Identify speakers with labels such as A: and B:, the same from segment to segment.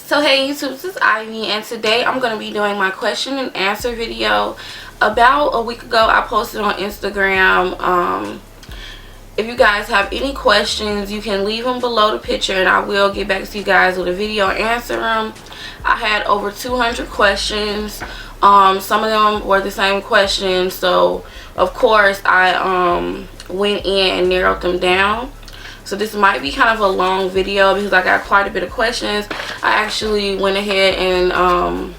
A: So hey YouTube, this is Ivy, and today I'm going to be doing my question and answer video. About a week ago I posted on Instagram. If you guys have any questions, you can leave them below the picture and I will get back to you guys with a video and answer them. I had over 200 questions. Some of them were the same questions, so of course I went in and narrowed them down. So this might be kind of a long video because I got quite a bit of questions. I actually went ahead and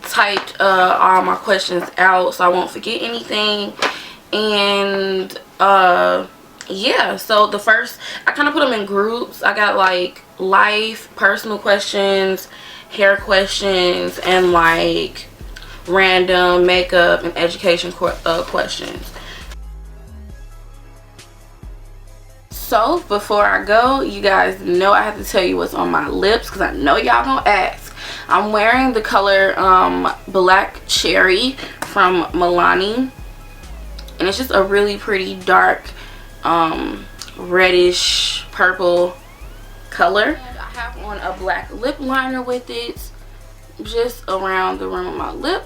A: typed all my questions out so I won't forget anything. And yeah, so the first, I kind of put them in groups. I got like life, personal questions, hair questions, and like random makeup and education questions. So before I go, you guys know I have to tell you what's on my lips because I know y'all gonna ask. I'm wearing the color Black Cherry from Milani, and it's just a really pretty dark reddish purple color. And I have on a black lip liner with it just around the rim of my lip,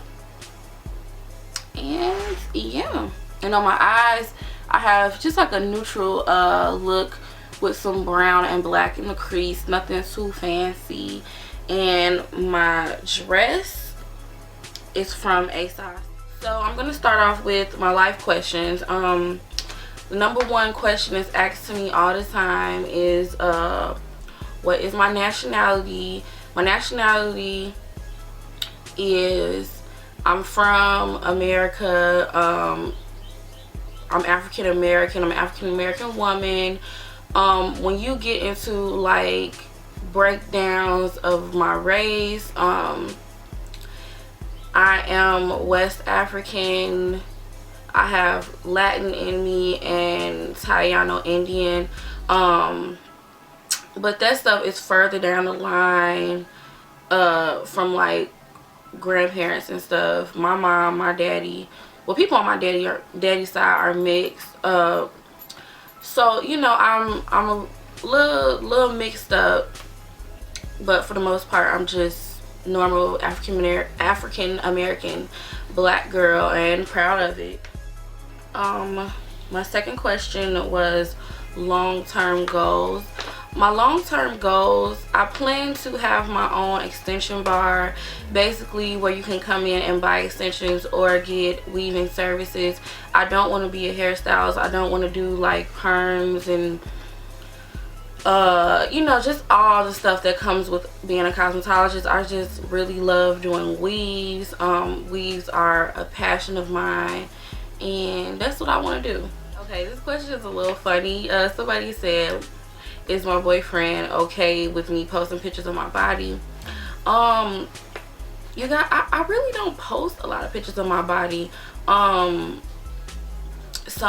A: and yeah, and on my eyes I have just like a neutral look with some brown and black in the crease, nothing too fancy. And my dress is from ASOS. So I'm gonna start off with my life questions. The number one question is asked to me all the time is what is my nationality? My nationality is I'm from America. I'm African American. I'm an African American woman. When you get into like breakdowns of my race, I am West African. I have Latin in me and Taino Indian. But that stuff is further down the line from like grandparents and stuff. My mom, my daddy, well, people on my daddy side are mixed. So you know, I'm a little mixed up, but for the most part I'm just normal African American black girl and proud of it. My second question was long-term goals. My long-term goals, I plan to have my own extension bar, basically where you can come in and buy extensions or get weaving services. I don't want to be a hairstylist. I don't want to do like perms and you know, just all the stuff that comes with being a cosmetologist. I just really love doing weaves. Weaves are a passion of mine, and that's what I want to do. Okay, this question is a little funny. Somebody said, is my boyfriend okay with me posting pictures of my body? You guys, I really don't post a lot of pictures of my body. So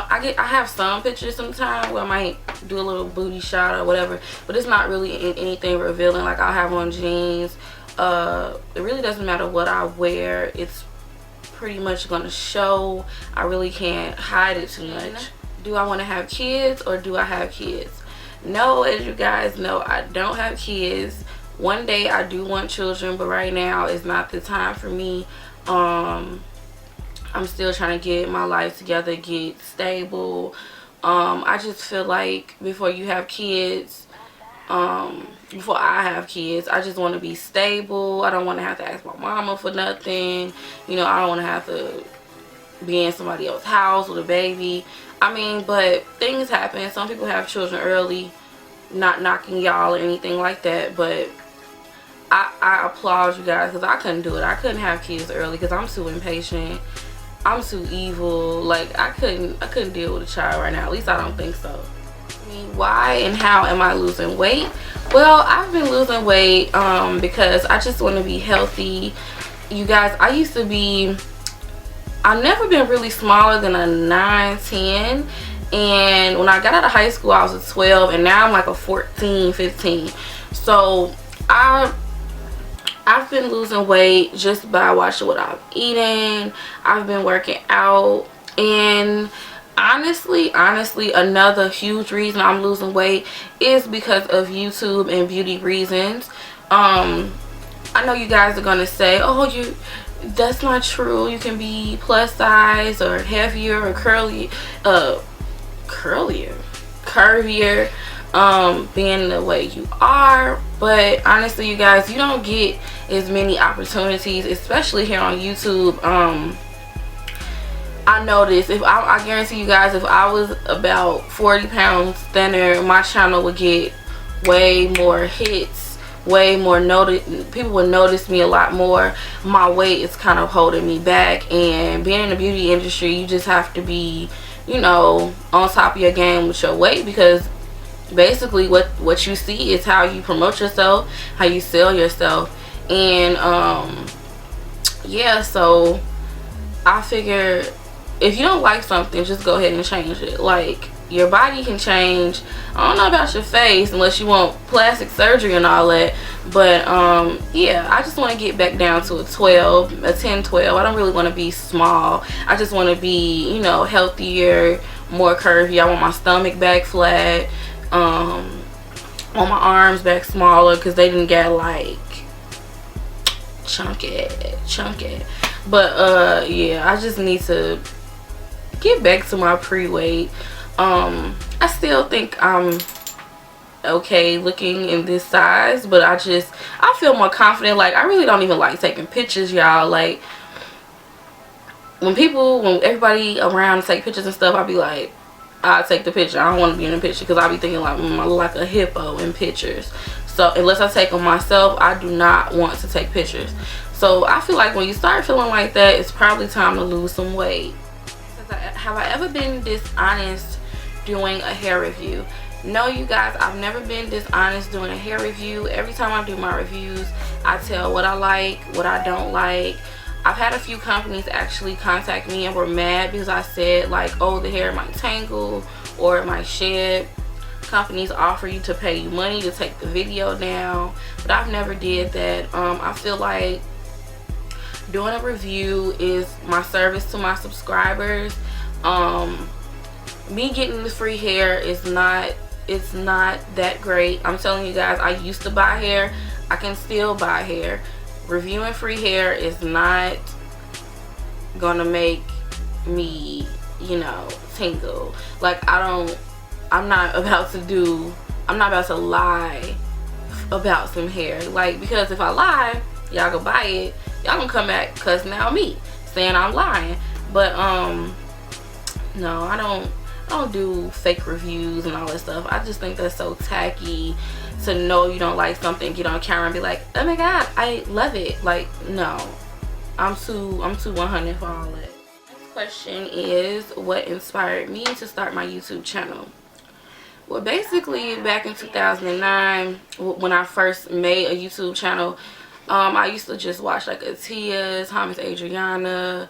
A: I have some pictures sometimes where I might do a little booty shot or whatever, but it's not really anything revealing. Like I'll have on jeans. It really doesn't matter what I wear. It's pretty much gonna show. I really can't hide it too much. Do I want to have kids or do I have kids? No, as you guys know, I don't have kids. One day I do want children, but right now is not the time for me. I'm still trying to get my life together, get stable. I just feel like before you have kids, before I have kids, I just want to be stable. I don't want to have to ask my mama for nothing. You know, I don't want to have to be in somebody else's house with a baby. I mean, but things happen. Some people have children early, not knocking y'all or anything like that, but I applaud you guys because I couldn't do it. I couldn't have kids early because I'm too impatient. I'm too evil. Like I couldn't deal with a child right now. At least I don't think so. I mean, why and how am I losing weight? Well, I've been losing weight because I just want to be healthy. You guys, I've never been really smaller than a 9-10, and when I got out of high school I was a 12, and now I'm like a 14-15. So I've been losing weight just by watching what I'm eating. I've been working out, and honestly, another huge reason I'm losing weight is because of YouTube and beauty reasons. I know you guys are gonna say, oh, that's not true, you can be plus size or heavier or curvier, being the way you are. But honestly, you guys, you don't get as many opportunities, especially here on YouTube. I noticed, I guarantee you guys, if I was about 40 pounds thinner, my channel would get way more hits, way more people would notice me a lot more. My weight is kind of holding me back, and being in the beauty industry, you just have to be, you know, on top of your game with your weight, because basically what you see is how you promote yourself, how you sell yourself. And yeah, so I figure if you don't like something, just go ahead and change it. Like, your body can change. I don't know about your face unless you want plastic surgery and all that, but yeah, I just want to get back down to a 12, a 10, 12. I don't really want to be small. I just want to be, you know, healthier, more curvy. I want my stomach back flat. I want my arms back smaller because they didn't get like chunky. But yeah, I just need to get back to my pre-weight. I still think I'm okay looking in this size, but I feel more confident. Like, I really don't even like taking pictures, y'all. Like, when everybody around take pictures and stuff, I'll be like, I'll take the picture. I don't want to be in the picture because I'll be thinking like, I look like a hippo in pictures. So unless I take them myself, I do not want to take pictures. So I feel like when you start feeling like that, it's probably time to lose some weight. Have I ever been dishonest doing a hair review? No, you guys, I've never been dishonest doing a hair review. Every time I do my reviews, I tell what I like, what I don't like. I've had a few companies actually contact me and were mad because I said like, oh, the hair might tangle or it might shed. Companies offer you to pay you money to take the video down, but I've never did that. I feel like doing a review is my service to my subscribers. Me getting the free hair is not that great. I'm telling you guys, I used to buy hair. I can still buy hair. Reviewing free hair is not gonna make me, you know, tingle. Like, I'm not about to lie about some hair. Like, because if I lie, y'all go buy it, y'all gonna come back cussing out me saying I'm lying. But no, I don't do fake reviews and all that stuff. I just think that's so tacky to know you don't like something, get on camera and be like, oh my god, I love it. Like, no, I'm too 100 for all that. Next question is, what inspired me to start my YouTube channel? Well, basically back in 2009 when I first made a YouTube channel, I used to just watch like Atiya, Thomas Adriana,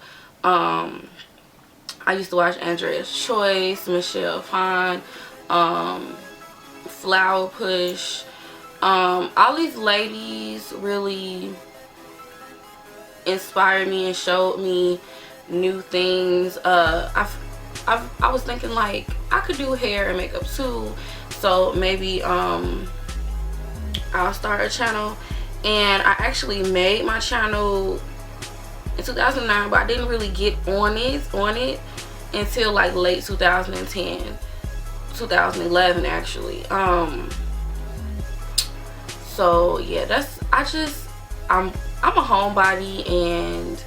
A: I used to watch Andrea's Choice, Michelle Phan, Flower Push. All these ladies really inspired me and showed me new things. I was thinking like I could do hair and makeup too, so maybe I'll start a channel. And I actually made my channel in 2009, but I didn't really get on it until like late 2010, 2011 actually. So yeah, I'm a homebody, and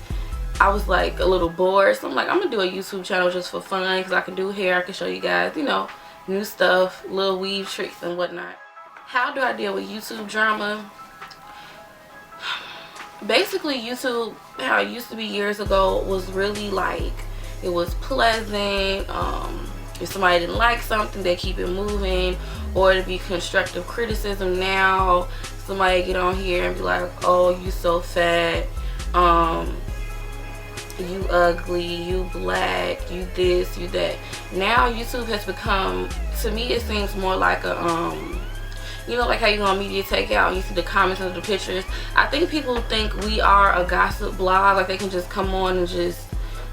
A: I was like a little bored, so I'm like, I'm gonna do a YouTube channel just for fun because I can do hair. I can show you guys, you know, new stuff, little weave tricks and whatnot. How do I deal with YouTube drama? Basically, YouTube, how it used to be years ago, was really like, it was pleasant. If somebody didn't like something, they keep it moving, or it'd be constructive criticism. Now somebody get on here and be like, oh, you so fat, you ugly, you black, you this, you that. Now YouTube has become, to me it seems more like a you know, like how you go on Media Takeout and you see the comments under the pictures. I think people think we are a gossip blog, like they can just come on and just,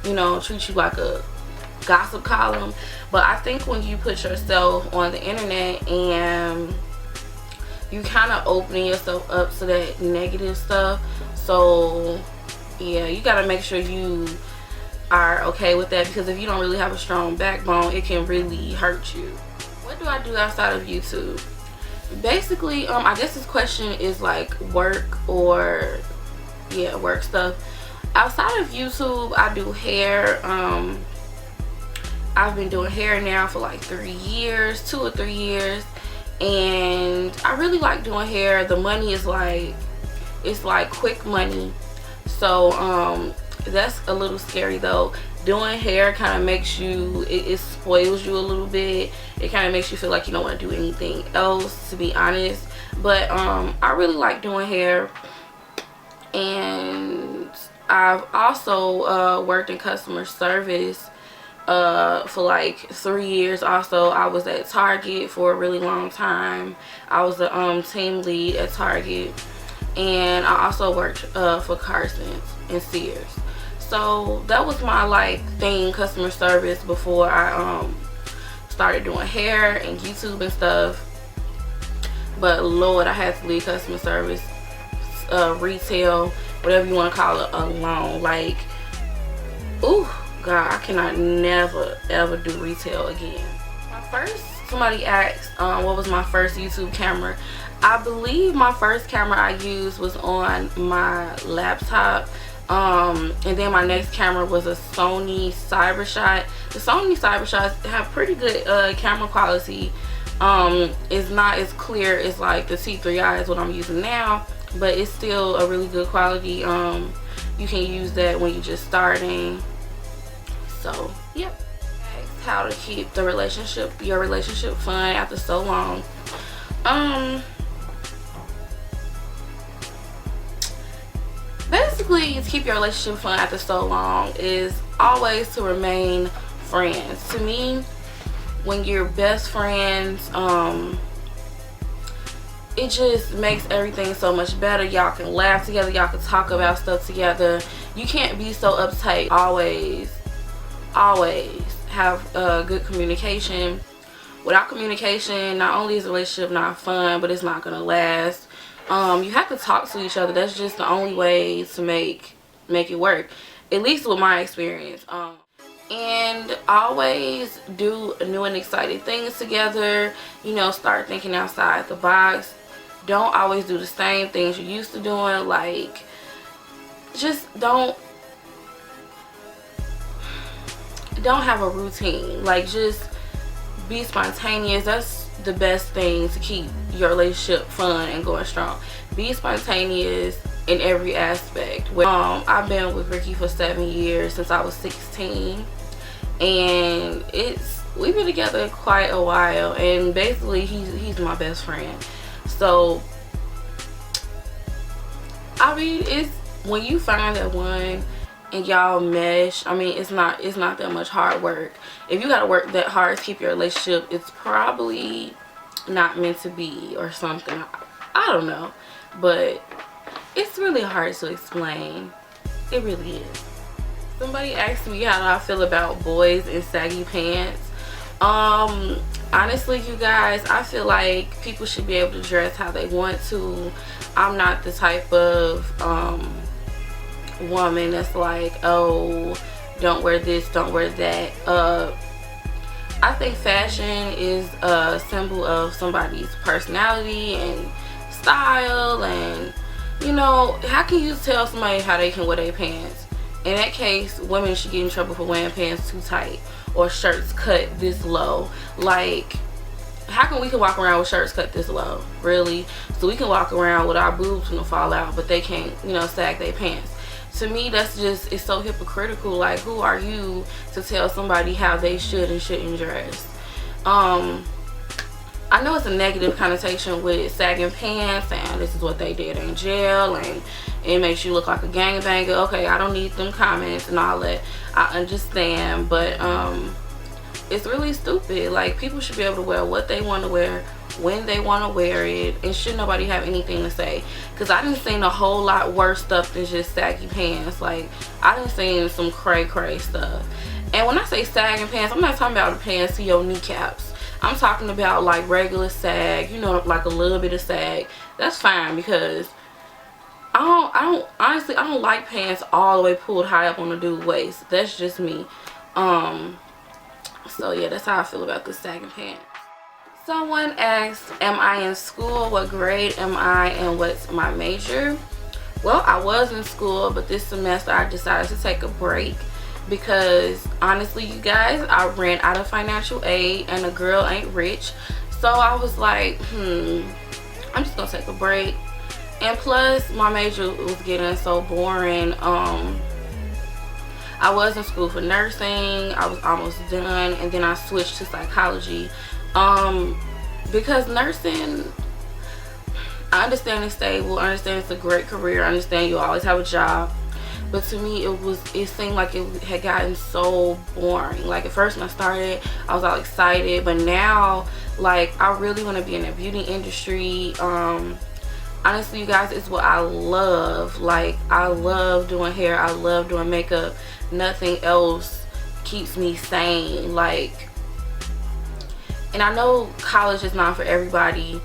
A: you know, treat you like a gossip column. But I think when you put yourself on the internet and you kind of opening yourself up to that negative stuff. So yeah, you got to make sure you are okay with that, because if you don't really have a strong backbone, it can really hurt you. What do I do outside of YouTube? Basically, I guess this question is like work, or yeah, work stuff. Outside of YouTube, I do hair. I've been doing hair now for like 3 years, 2 or 3 years, and I really like doing hair. The money is like, it's like quick money. So that's a little scary though. Doing hair kind of makes you, it spoils you a little bit. It kind of makes you feel like you don't want to do anything else, to be honest. But I really like doing hair. And I've also worked in customer service for like 3 years. Also, I was at Target for a really long time. I was the team lead at Target. And I also worked for Carson's and Sears. So that was my like thing, customer service, before I started doing hair and YouTube and stuff. But Lord, I had to leave customer service, retail, whatever you want to call it, alone. Like, ooh, God, I cannot never ever do retail again. Somebody asked what was my first YouTube camera. I believe my first camera I used was on my laptop. And then my next camera was a Sony CyberShot. The Sony CyberShots have pretty good camera quality. It's not as clear as like the T3i is what I'm using now, but it's still a really good quality. You can use that when you're just starting. So yep. How to keep the your relationship fun after so long. Basically, to keep your relationship fun after so long is always to remain friends. To me, when you're best friends, it just makes everything so much better. Y'all can laugh together, y'all can talk about stuff together. You can't be so uptight. Always have good communication. Without communication, not only is the relationship not fun, but it's not gonna last. You have to talk to each other. That's just the only way to make it work, at least with my experience. And always do new and exciting things together. You know, start thinking outside the box. Don't always do the same things you're used to doing. Like, just don't have a routine. Like, just be spontaneous. That's the best thing to keep your relationship fun and going strong. Be spontaneous in every aspect. I've been with Ricky for 7 years, since I was 16, and we've been together quite a while, and basically he's my best friend. So I mean, it's when you find that one and y'all mesh, I mean, it's not that much hard work. If you gotta work that hard to keep your relationship, it's probably not meant to be or something. I don't know, but it's really hard to explain. It really is. Somebody asked me how I feel about boys in saggy pants. Honestly, you guys, I feel like people should be able to dress how they want to. I'm not the type of woman that's like, oh, don't wear this, don't wear that. I think fashion is a symbol of somebody's personality and style, and you know, how can you tell somebody how they can wear their pants? In that case, women should get in trouble for wearing pants too tight or shirts cut this low. Like, how can we walk around with shirts cut this low? Really? So we can walk around with our boobs gonna fall out, but they can't, you know, sag their pants. To me, that's just, it's so hypocritical. Like, who are you to tell somebody how they should and shouldn't dress? I know it's a negative connotation with sagging pants, and this is what they did in jail, and it makes you look like a gangbanger. Okay, I don't need them comments and all that. I understand, but it's really stupid. Like, people should be able to wear what they want to wear when they want to wear it, and should nobody have anything to say. Because I done seen a whole lot worse stuff than just saggy pants. Like, I done seen some cray stuff. And when I say sagging pants, I'm not talking about the pants to your kneecaps. I'm talking about like regular sag, you know, like a little bit of sag. That's fine, because honestly, I don't like pants all the way pulled high up on the dude waist. That's just me. So yeah, that's how I feel about the sagging pants. Someone asked, am I in school? What grade am I and what's my major? Well, I was in school, but this semester I decided to take a break because honestly, you guys, I ran out of financial aid and a girl ain't rich. So I was like, I'm just gonna take a break. And plus, my major was getting so boring. I was in school for nursing. I was almost done, and then I switched to psychology. Because nursing, I understand it's stable, I understand it's a great career, I understand you always have a job, but to me it seemed like it had gotten so boring. Like at first when I started, I was all excited, but now like I really want to be in the beauty industry. Honestly, you guys, it's what I love. Like I love doing hair, I love doing makeup. Nothing else keeps me sane. Like, and I know college is not for everybody.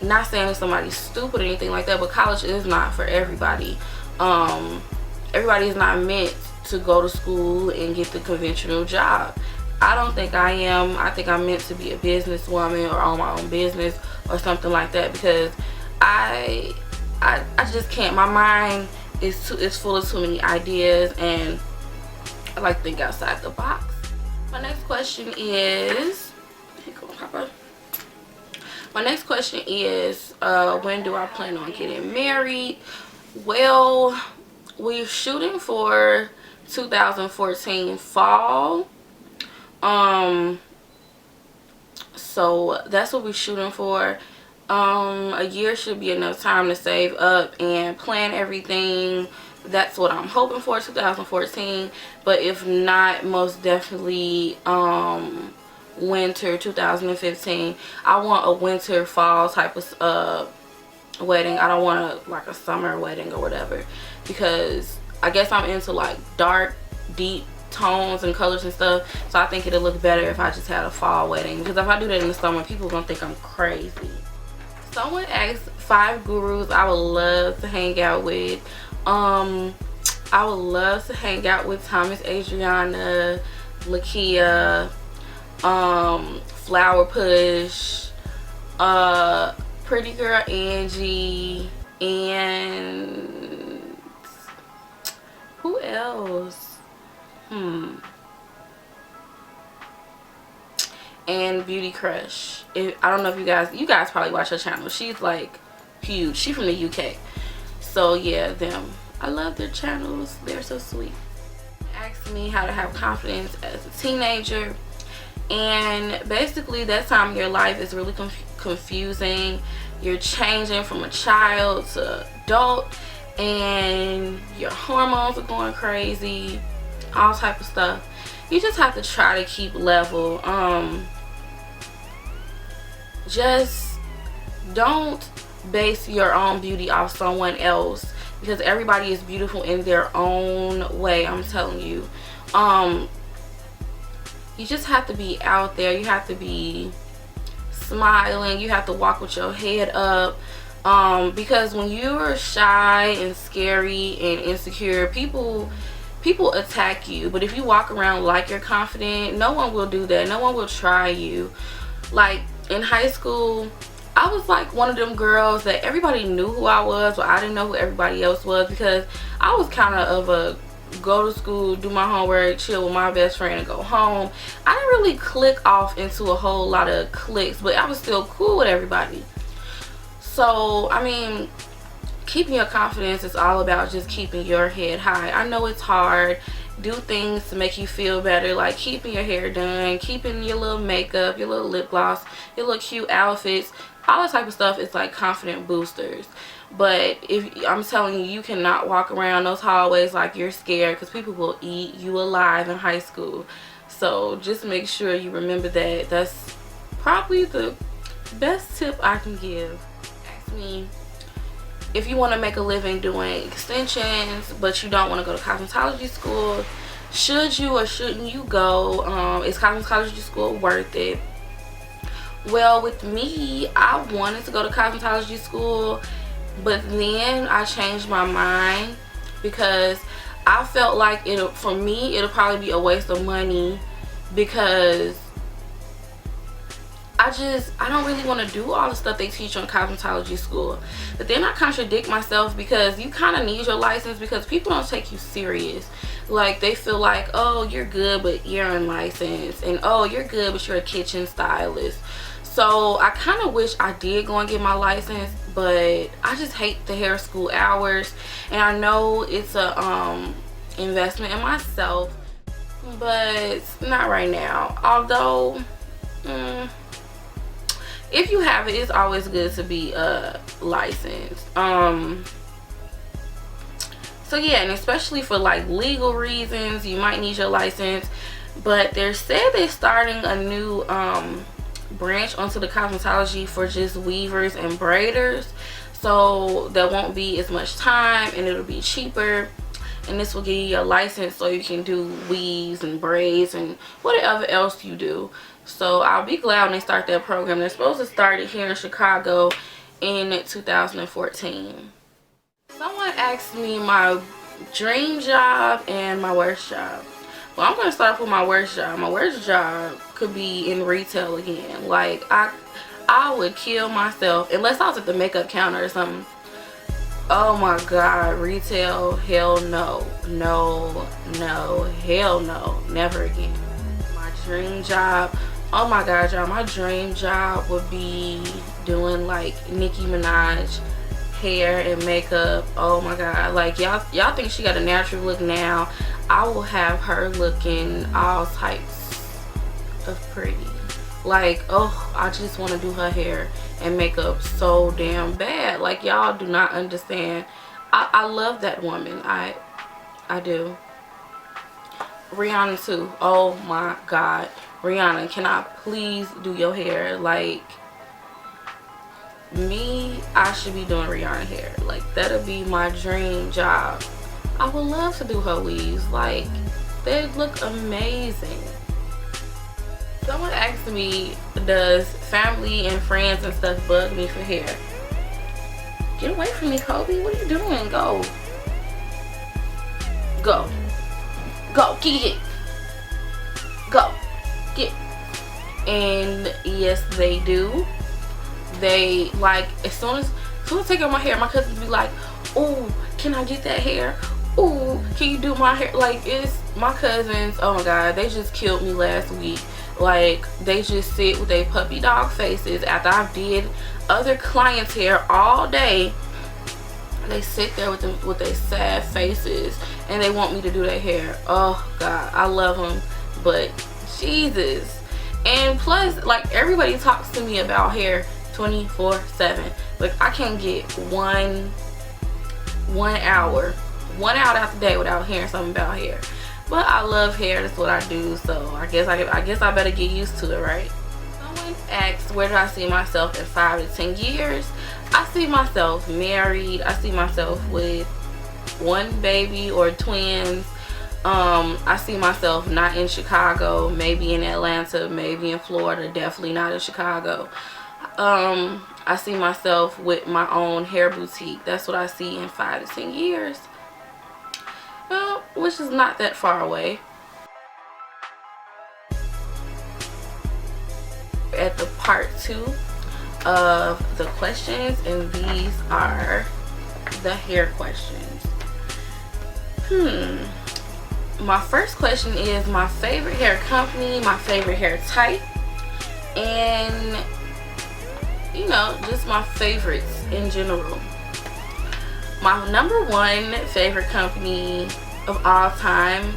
A: Not saying that somebody's stupid or anything like that, but college is not for everybody. Everybody is not meant to go to school and get the conventional job. I don't think I am. I think I'm meant to be a businesswoman or own my own business or something like that, because I just can't. My mind is full of too many ideas, and I like to think outside the box. My next question is, my next question is, when do I plan on getting married? Well, we're shooting for 2014 fall. So that's what we're shooting for. A year should be enough time to save up and plan everything. That's what I'm hoping for, 2014. But if not, most definitely winter 2015. I want a winter fall type of wedding. I don't want like a summer wedding or whatever, because I guess I'm into like dark, deep tones and colors and stuff, so I think it'll look better if I just had a fall wedding, because if I do that in the summer, people are gonna think I'm crazy. Someone asked 5 gurus I would love to hang out with. I would love to hang out with Thomas Adriana, Lakia, Flower Push, Pretty Girl Angie, and who else? And Beauty Crush. I don't know if you guys probably watch her channel. She's like huge. She's from the UK. So yeah, them. I love their channels. They're so sweet. Asked me how to have confidence as a teenager. And basically that time in your life is really confusing. You're changing from a child to adult, and your hormones are going crazy, all type of stuff. You just have to try to keep level. Just don't base your own beauty off someone else, because everybody is beautiful in their own way. I'm telling you. You just have to be out there. You have to be smiling. You have to walk with your head up, because when you're shy and scary and insecure, people attack you. But if you walk around like you're confident, no one will do that. No one will try you. Like in high school, I was like one of them girls that everybody knew who I was, but I didn't know who everybody else was, because I was kind of a go to school, do my homework, chill with my best friend, and go home. I didn't really click off into a whole lot of cliques, but I was still cool with everybody. So I mean, keeping your confidence is all about just keeping your head high. I know it's hard. Do things to make you feel better, like keeping your hair done, keeping your little makeup, your little lip gloss, your little cute outfits. All that type of stuff is like confident boosters. But if I'm telling you, you cannot walk around those hallways like you're scared, because people will eat you alive in high school. So just make sure you remember that. That's probably the best tip I can give. Ask me if you want to make a living doing extensions, but you don't want to go to cosmetology school. Should you or shouldn't you go? Is cosmetology school worth it? Well, with me, I wanted to go to cosmetology school, but then I changed my mind because I felt like for me it'll probably be a waste of money, because I don't really want to do all the stuff they teach on cosmetology school. But then I contradict myself, because you kind of need your license, because people don't take you serious. Like, they feel like, oh, you're good but you're unlicensed, and oh, you're good but you're a kitchen stylist. So I kind of wish I did go and get my license, but I just hate the hair school hours, and I know it's a investment in myself, but not right now. Although if you have it, it's always good to be licensed. So yeah, and especially for like legal reasons, you might need your license. But they said they're starting a new branch onto the cosmetology for just weavers and braiders, so there won't be as much time and it'll be cheaper, and this will give you your license so you can do weaves and braids and whatever else you do. So I'll be glad when they start that program. They're supposed to start it here in Chicago in 2014. Someone asked me my dream job and my worst job. Well, I'm going to start off with my worst job. My worst job could be in retail again. Like, I would kill myself unless I was at the makeup counter or something. Oh my god, retail, hell no. No, no, hell no. Never again. My dream job, oh my god, y'all, my dream job would be doing like Nicki Minaj hair and makeup. Oh my god, like y'all think she got a natural look now. I will have her looking all types of pretty. Like, oh, I just want to do her hair and makeup so damn bad. Like, y'all do not understand. I love that woman. I do. Rihanna too. Oh my god, Rihanna, can I please do your hair? Like, me, I should be doing Rihanna hair. Like, that'll be my dream job. I would love to do her weaves. Like, they look amazing. Someone asked me, does family and friends and stuff bug me for hair? Get away from me, Kobe. What are you doing? Go. Go. Go. Get it. Go. Get. And yes, they do. They, like, as soon as I take out my hair, my cousins be like, oh, can I get that hair? Oh, can you do my hair? Like, it's my cousins, oh my god, they just killed me last week. Like, they just sit with their puppy dog faces after I've did other clients' hair all day. They sit there with their sad faces and they want me to do their hair. Oh god, I love them, but Jesus. And plus, like, everybody talks to me about hair 24/7. Like, I can't get one hour out the day without hearing something about hair. But I love hair. That's what I do. So I guess I better get used to it, right? Someone asked, where do I see myself in 5 to 10 years? I see myself married. I see myself with one baby or twins. I see myself not in Chicago, maybe in Atlanta, maybe in Florida, definitely not in Chicago. I see myself with my own hair boutique. That's what I see in 5 to 10 years. Well, which is not that far away. At the part 2 of the questions, and these are the hair questions. My first question is my favorite hair company, my favorite hair type, and you know, just my favorites in general. My number 1 favorite company of all time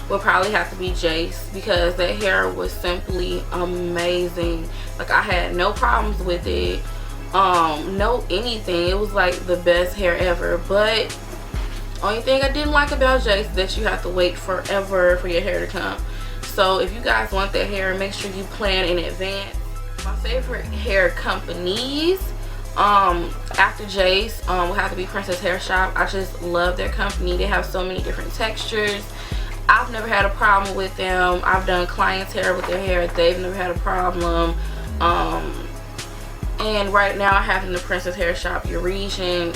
A: would probably have to be Jace, because that hair was simply amazing. Like, I had no problems with it, no anything. It was like the best hair ever. But only thing I didn't like about Jace is that you have to wait forever for your hair to come. So if you guys want that hair, make sure you plan in advance. My favorite hair companies after Jace will have to be Princess Hair Shop. I just love their company. They have so many different textures. I've never had a problem with them. I've done clients' hair with their hair. They've never had a problem. And right now I have in the Princess Hair Shop Eurasian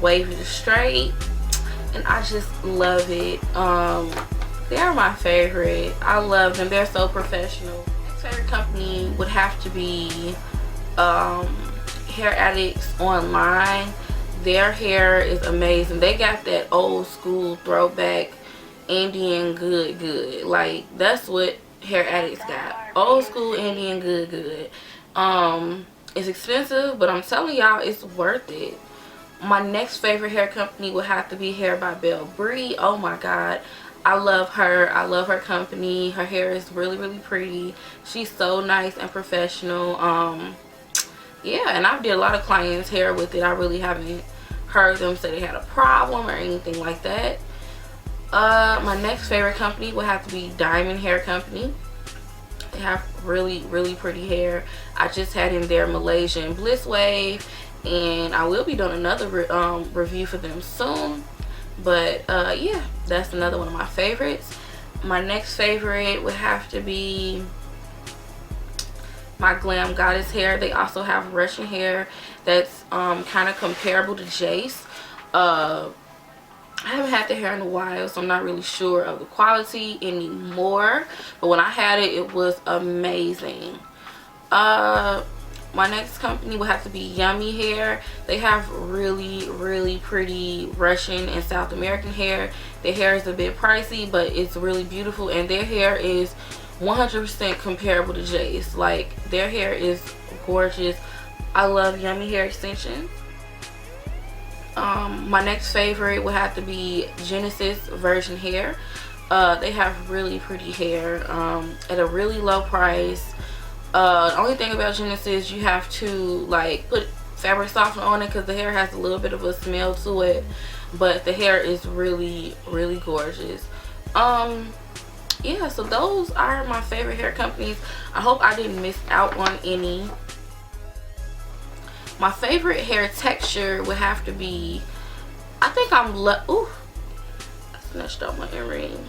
A: wavy to straight, and I just love it. They're my favorite. I love them. They're so professional. Next favorite company would have to be Hair Addicts Online. Their hair is amazing. They got that old school throwback Indian good. Like, that's what Hair Addicts got. Old school Indian good. It's expensive, but I'm telling y'all, it's worth it. My next favorite hair company would have to be Hair by Belle Bree. Oh my god, I love her. I love her company. Her hair is really pretty. She's so nice and professional. Yeah, and I did a lot of clients' hair with it. I really haven't heard them say they had a problem or anything like that. My next favorite company would have to be Diamond Hair Company. They have really pretty hair. I just had in their Malaysian Bliss Wave, and I will be doing another review for them soon. But yeah, that's another one of my favorites. My next favorite would have to be my Glam Goddess hair. They also have Russian hair that's kind of comparable to Jace. I haven't had the hair in a while, so I'm not really sure of the quality anymore, but when I had it, it was amazing. My next company would have to be Yummy Hair. They have really pretty Russian and South American hair. Their hair is a bit pricey, but it's really beautiful, and their hair is 100% comparable to Jace. Like, their hair is gorgeous. I love Yummy Hair extensions. My next favorite would have to be Genesis Virgin Hair. They have really pretty hair at a really low price. The only thing about Genesis, you have to like put fabric softener on it because the hair has a little bit of a smell to it, but the hair is really gorgeous. Yeah, so those are my favorite hair companies. I hope I didn't miss out on any. My favorite hair texture would have to be, I think ooh, I snatched out my earring.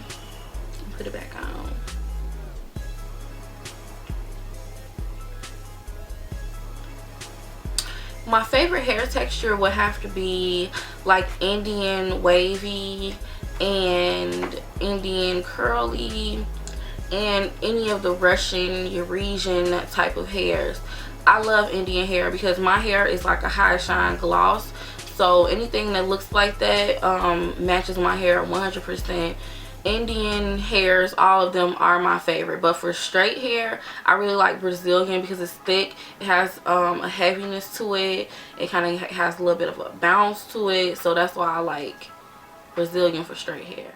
A: Put it back on. My favorite hair texture would have to be like Indian wavy and Indian curly and any of the Russian Eurasian type of hairs. I love Indian hair because my hair is like a high shine gloss, so anything that looks like that matches my hair 100%. Indian hairs, all of them are my favorite, but for straight hair, I really like Brazilian because it's thick. It has a heaviness to it. It kind of has a little bit of a bounce to it, so that's why I like Brazilian for straight hair.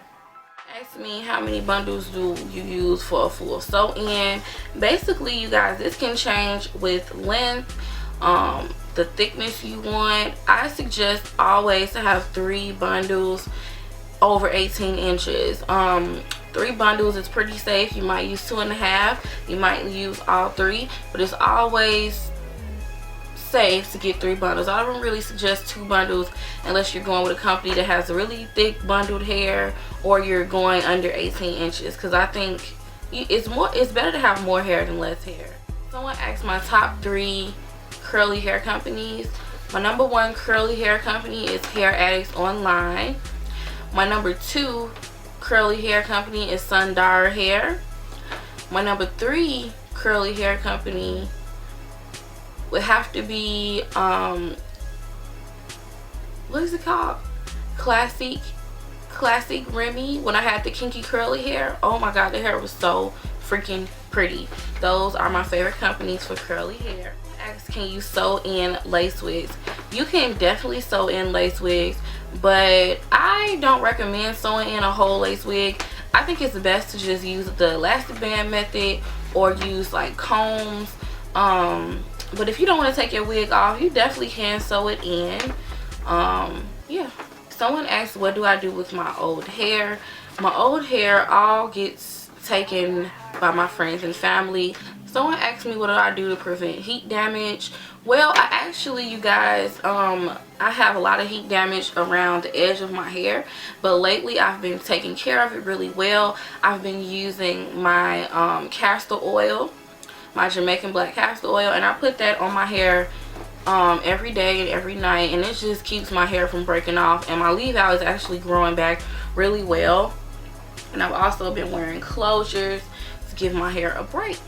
A: Ask me how many bundles do you use for a full sew-in. Basically, you guys, this can change with length, the thickness you want. I suggest always to have 3 bundles over 18 inches. 3 bundles is pretty safe. You might use 2.5, you might use all 3, but it's always safe to get 3 bundles. I don't really suggest 2 bundles unless you're going with a company that has really thick bundled hair, or you're going under 18 inches, because I think it's better to have more hair than less hair. Someone asked my top 3 curly hair companies. My number 1 curly hair company is Hair Addicts Online. My number 2 curly hair company is Sundara Hair. My number 3 curly hair company would have to be what is it called? Classic Remy. When I had the kinky curly hair, oh my god, the hair was so freaking pretty. Those are my favorite companies for curly hair. Ask, can you sew in lace wigs? You can definitely sew in lace wigs, but I don't recommend sewing in a whole lace wig. I think it's best to just use the elastic band method or use like combs. But if you don't want to take your wig off, you definitely can sew it in. Yeah. Someone asked, what do I do with my old hair? My old hair all gets taken by my friends and family. Someone asked me what do I do to prevent heat damage. Well, I actually, you guys, I have a lot of heat damage around the edge of my hair, but lately I've been taking care of it really well. I've been using my castor oil, my Jamaican black castor oil, and I put that on my hair every day and every night, and it just keeps my hair from breaking off, and my leave out is actually growing back really well. And I've also been wearing closures to give my hair a break.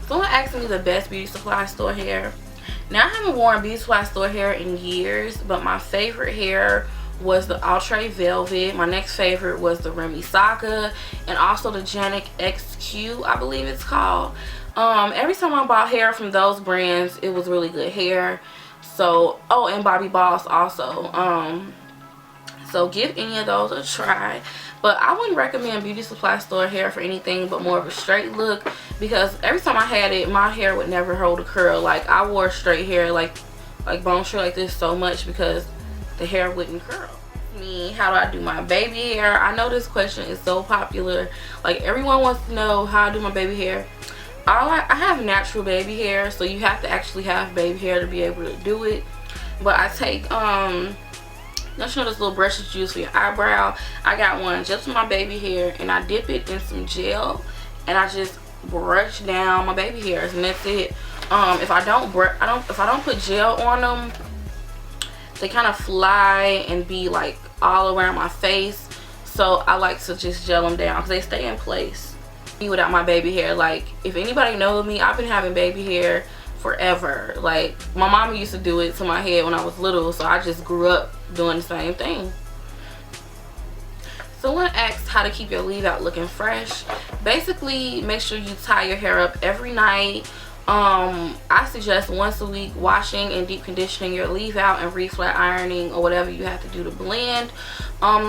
A: Someone asked me the best beauty supply store hair. Now, I haven't worn beauty supply store hair in years, but my favorite hair was the Outre Velvet. My next favorite was the Remy Saga, and also the Janik XQ, I believe it's called. Every time I bought hair from those brands, it was really good hair. So, oh, and Bobbi Boss also. So give any of those a try. But I wouldn't recommend beauty supply store hair for anything but more of a straight look, because every time I had it, my hair would never hold a curl. Like, I wore straight hair, like bone straight like this so much because the hair wouldn't curl. How do I do my baby hair? I know this question is so popular. Like, everyone wants to know how I do my baby hair. I have natural baby hair, so you have to actually have baby hair to be able to do it. But I take don't you know this little brush that you use for your eyebrow? I got one just for my baby hair, and I dip it in some gel, and I just brush down my baby hairs, and that's it. If I don't put gel on them, they kind of fly and be like all around my face. So I like to just gel them down because they stay in place. Without my baby hair, like, if anybody knows me, I've been having baby hair forever. Like, my mama used to do it to my head when I was little, so I just grew up doing the same thing. Someone asked how to keep your leave out looking fresh. Basically, make sure you tie your hair up every night. I suggest once a week washing and deep conditioning your leave out and reflat ironing or whatever you have to do to blend.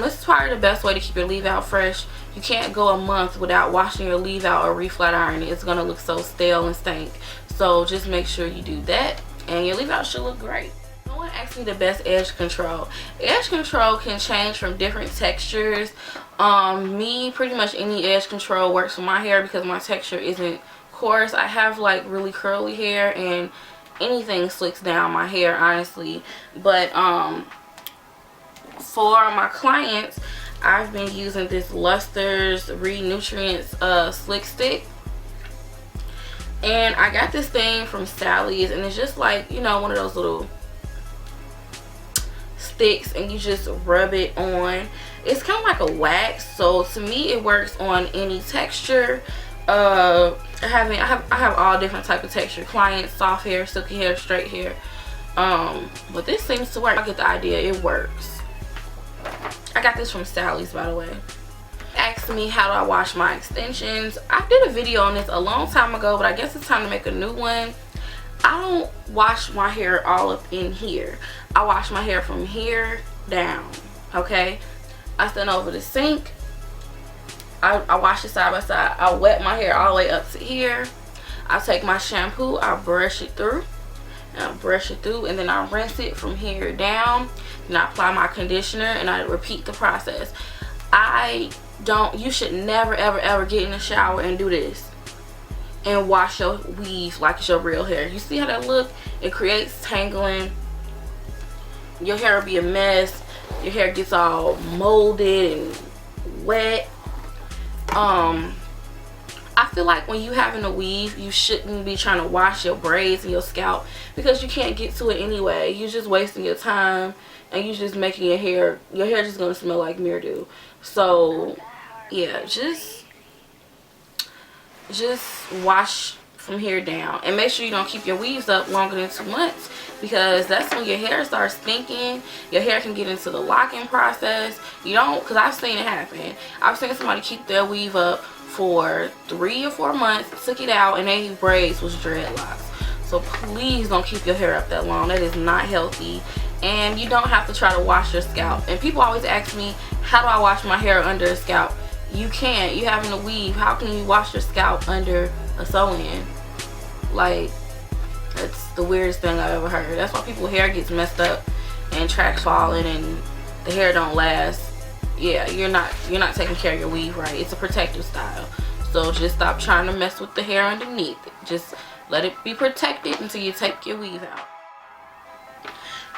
A: This is probably the best way to keep your leave out fresh. You can't go a month without washing your leave out or reflat ironing. It's gonna look so stale and stink. So just make sure you do that, and your leave out should look great. Someone asked me the best edge control. Edge control can change from different textures. Pretty much any edge control works for my hair because my texture isn't coarse. I have like really curly hair, and anything slicks down my hair, honestly. But for my clients, I've been using this Luster's Re-Nutrients Slick Stick. And I got this thing from Sally's, and it's just like, you know, one of those little sticks, and you just rub it on. It's kind of like a wax, so to me it works on any texture. I have all different type of texture clients: soft hair, silky hair, straight hair. But this seems to work. I get the idea. It works. I got this from Sally's, by the way. Asked me how do I wash my extensions. I did a video on this a long time ago, but I guess it's time to make a new one. I don't wash my hair all up in here. I wash my hair from here down. Okay, I stand over the sink. I wash it side by side. I wet my hair all the way up to here. I take my shampoo, I brush it through, and then I rinse it from here down. And I apply my conditioner, and I repeat the process. You should never ever get in the shower and do this and wash your weave like it's your real hair. You see how that look? It creates tangling. Your hair will be a mess. Your hair gets all molded and wet. I feel like when you having a weave, you shouldn't be trying to wash your braids and your scalp, because you can't get to it anyway. You're just wasting your time, and you're just making your hair just gonna smell like mildew. So yeah, just wash from here down, and make sure you don't keep your weaves up longer than 2 months, because that's when your hair starts stinking. Your hair can get into the locking process. You don't, because I've seen it happen. I've seen somebody keep their weave up for 3 or 4 months, took it out, and their braids was dreadlocks. So please don't keep your hair up that long. That is not healthy. And you don't have to try to wash your scalp. And people always ask me, how do I wash my hair under a scalp? You can't. You having a weave. How can you wash your scalp under a sew-in? Like, that's the weirdest thing I've ever heard. That's why people's hair gets messed up and tracks falling and the hair don't last. Yeah, you're not taking care of your weave right. It's a protective style. So just stop trying to mess with the hair underneath it. Just let it be protected until you take your weave out.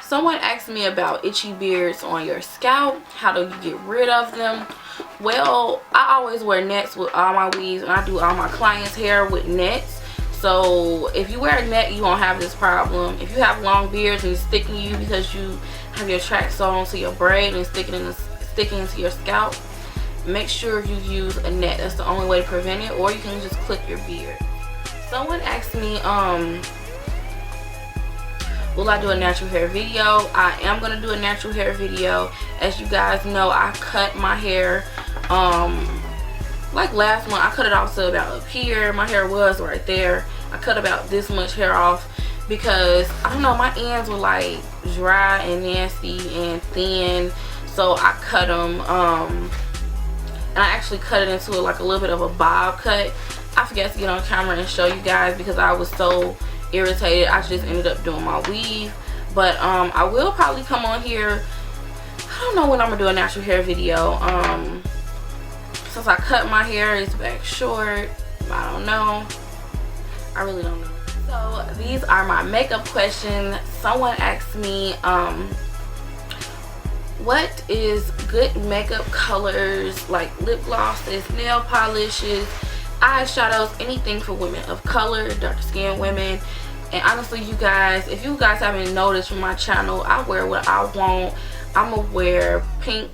A: Someone asked me about itchy beards on your scalp. How do you get rid of them? Well, I always wear nets with all my weaves, and I do all my clients' hair with nets. So if you wear a net, you won't have this problem. If you have long beards and it's sticking you because you have your track sewed onto your braid and sticking into your scalp, make sure you use a net. That's the only way to prevent it, or you can just clip your beard. Someone asked me, will I do a natural hair video? I am going to do a natural hair video. As you guys know, I cut my hair, like last one, I cut it off to about up here. My hair was right there. I cut about this much hair off because, I don't know, my ends were like dry and nasty and thin. So I cut them, and I actually cut it into like a little bit of a bob cut. I forgot to get on camera and show you guys because I was so irritated. I just ended up doing my weave. But I will probably come on here, I don't know when I'm gonna do a natural hair video. Since I cut my hair, it's back short. I don't know, I really don't know. So these are my makeup questions. Someone asked me what is good makeup colors, like lip glosses, nail polishes, eyeshadows, anything for women of color, dark skinned women. And honestly, you guys, if you guys haven't noticed from my channel, I wear what I want. I'm gonna wear pink,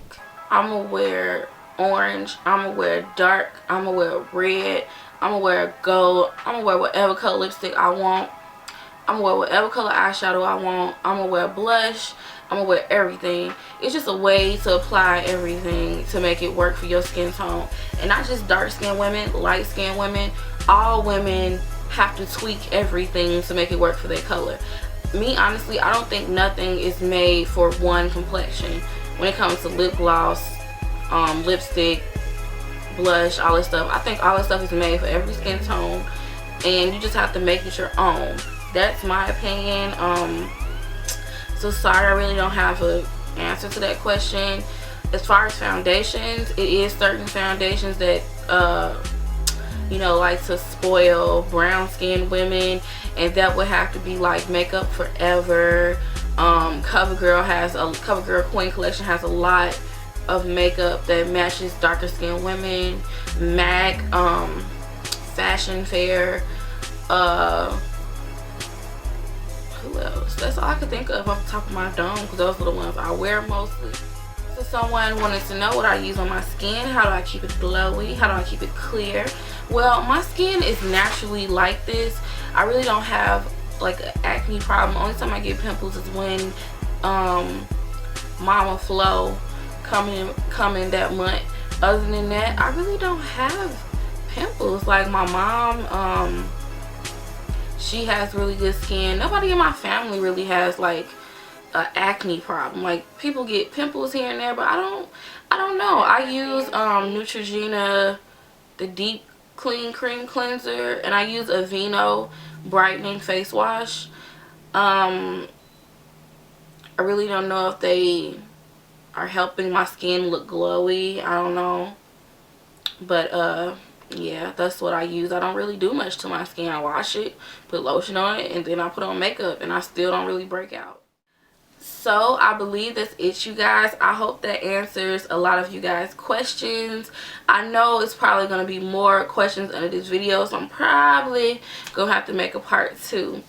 A: I'm gonna wear orange, I'm gonna wear dark, I'm gonna wear red, I'm gonna wear gold, I'm gonna wear whatever color lipstick I want, I'm gonna wear whatever color eyeshadow I want, I'm gonna wear blush, I'm gonna wear everything. It's just a way to apply everything to make it work for your skin tone. And not just dark skinned women, light skinned women, all women have to tweak everything to make it work for their color. Me, honestly, I don't think nothing is made for one complexion when it comes to lip gloss, lipstick, blush, all this stuff. I think all this stuff is made for every skin tone, and you just have to make it your own. That's my opinion. So sorry, I really don't have an answer to that question. As far as foundations, it is certain foundations that you know, like to spoil brown skinned women, and that would have to be like Makeup Forever. CoverGirl Queen Collection has a lot of makeup that matches darker skinned women. MAC, Fashion Fair, who else? That's all I could think of off the top of my dome, because those are the ones I wear mostly. So someone wanted to know what I use on my skin. How do I keep it glowy? How do I keep it clear? Well, my skin is naturally like this. I really don't have like an acne problem. Only time I get pimples is when Mama Flo coming that month. Other than that, I really don't have pimples. Like my mom, she has really good skin. Nobody in my family really has like an acne problem. Like people get pimples here and there, but I don't know. I use Neutrogena, the Deep Clean Cream Cleanser, and I use Aveeno Brightening Face Wash. I really don't know if they are helping my skin look glowy. I don't know, but yeah, that's what I use. I don't really do much to my skin. I wash it, put lotion on it, and then I put on makeup, and I still don't really break out. So I believe that's it, you guys. I hope that answers a lot of you guys' questions. I know it's probably going to be more questions under this video, so I'm probably going to have to make a part 2.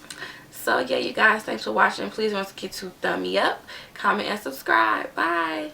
A: So yeah, you guys, thanks for watching. Please don't forget to thumb me up, comment, and subscribe. Bye.